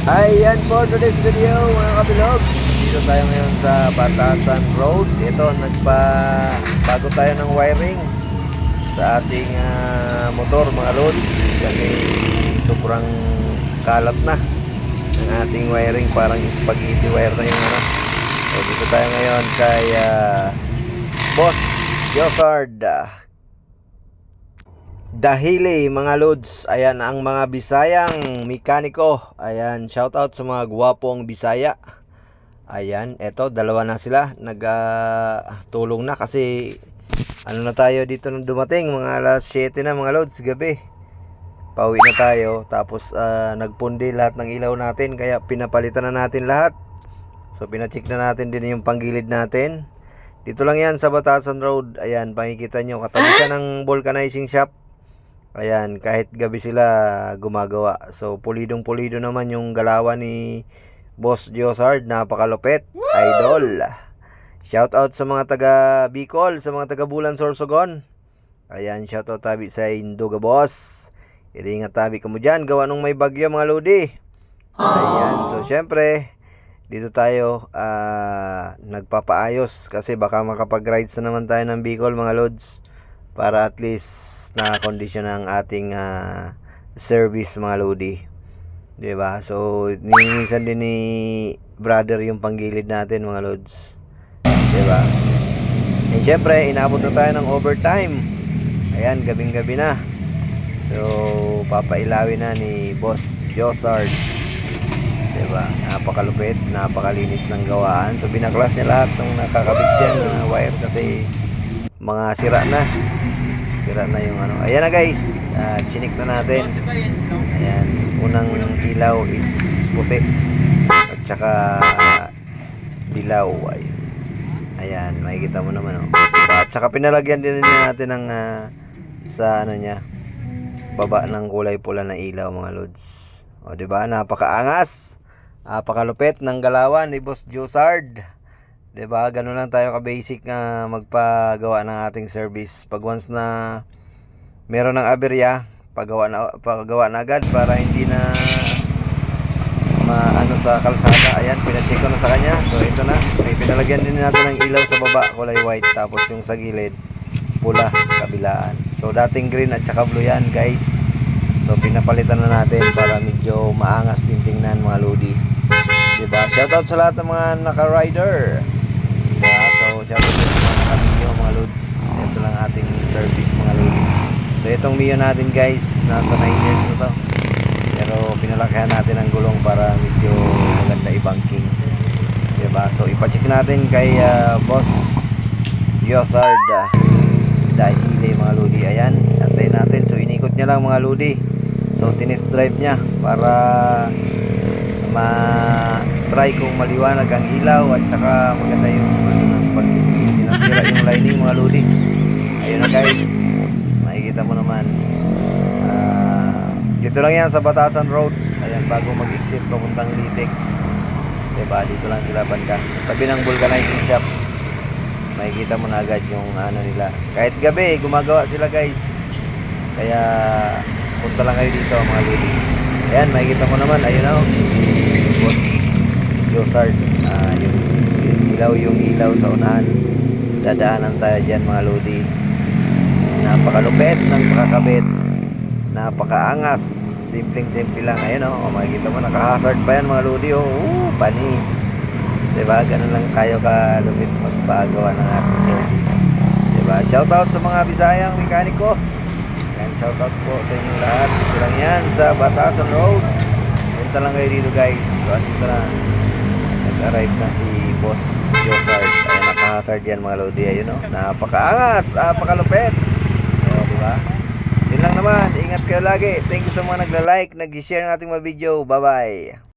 Ayan for today's video mga kabilogs. Dito tayo ngayon sa Batasan Road. Ito, bago tayo ng wiring sa ating motor mga lods. Kasi sobrang kalat na ang ating wiring. Parang spaghetti wire na yung ano. So dito tayo ngayon kay Boss Josard Dahili mga lods. Ayan ang mga Bisayang mekaniko. Ayan, shoutout sa mga gwapong Bisaya. Ayan, eto dalawa na sila nagtulong na kasi ano na tayo dito nang dumating, mga alas 7 na mga lods gabi. Pauwi na tayo tapos nagpundi lahat ng ilaw natin kaya pinapalitan na natin lahat. So pinacheck na natin din yung panggilid natin. Dito lang yan sa Batasan Road. Ayan, makikita nyo katabi siya ng vulcanizing shop. Ayan, kahit gabi sila gumagawa. So, pulidong-pulido naman yung galawan ni Boss Josard. Napakalupit. Idol. Shout out sa mga taga Bicol, sa mga taga Bulan, Sorsogon. Ayan, shout out tabi sa Induga Boss. Iringat tabi ka mo dyan. Gawa nung may bagyo mga lodi. Ayan, so syempre, dito tayo nagpapaayos. Kasi baka makapag-rides na naman tayo ng Bicol mga lods. Para at least na kondisyon ng ating service mga lodi, 'di ba? So ninisan din ni brother yung panggilid natin mga lods, 'di ba? And syempre inabot na tayo ng overtime. Ayan, gabing-gabi na. So papailawin na ni Boss Josard, 'di ba? Napakalupit, napakalinis ng gawaan. So binaklas niya lahat ng nakakabit diyan na wire kasi mga sira na yung ano. Ayan na guys, chinik na natin. Ayan, unang ilaw is puti at saka dilaw. Ayan, makikita mo naman at saka pinalagyan din natin ng sa ano niya, baba ng kulay pula na ilaw mga lods. O diba, napakaangas, napakalupit ng galawan ni Boss Josard. 'Di ba? Ganun lang tayo ka-basic nga magpagawa ng ating service. Pag once na meron ng aberya, pagawa na agad para hindi na maano sa kalsada. Ayan, pina-check ko na sa kanya. So ito na. May pinalagyan din natin ng ilaw sa baba, kulay white, tapos yung sa gilid pula, kabilaan. So dating green at saka blue yan, guys. So pinapalitan na natin para medyo maangas din tingnan mga lodi. 'Di ba? Shoutout sa lahat ng mga naka-rider. So shoutout sa mga naka-Mio mga lods. Ito lang ating service mga lodi. So itong Mio natin guys, nasa 9 years na to. Pero pinalakihan natin ang gulong para medyo maganda i-banking. Diba? So ipacheck natin kay Boss Josard Dahili mga lodi. Ayan, antayin natin. So inikot niya lang mga lodi. So tinest drive niya para ma-try kung maliwanag ang ilaw at saka maganda yung pag sinasira yung lining mga lodi. Ayun na guys, makikita mo naman. Dito lang yan sa Batasan Road. Ayan, bago mag-exit papuntang Litex, diba, dito lang sila banda sa tabi ng vulcanizing shop. Makikita mo na agad yung ano nila. Kahit gabi gumagawa sila guys, kaya punta lang kayo dito mga lodi. Ayan, makikita mo naman, ayun na Boss Josard, yung ilaw sa unahan. Dadaanan tayo dyan mga lodi. Napakalupit ng pakakabit, napakaangas, simpleng-simple lang. Ayun makikita mo, naka-hazard pa yan mga lodi. Panis, diba? Ganun lang tayo kalupit magpagawa ng ating service, diba? Shoutout sa mga Bisayang mekaniko. Shoutout po sa inyo lahat. Dito lang yan sa Batasan Road. Punta lang kayo dito guys. So dito na, nag-arrive na si Boss Josard. Ayan, naka-hazard yan mga lodi. Ayun napakaangas, napakalupit. Diba? Yun lang naman, ingat kayo lagi. Thank you sa mga nagla-like, nag-share ng ating mga video. Bye bye.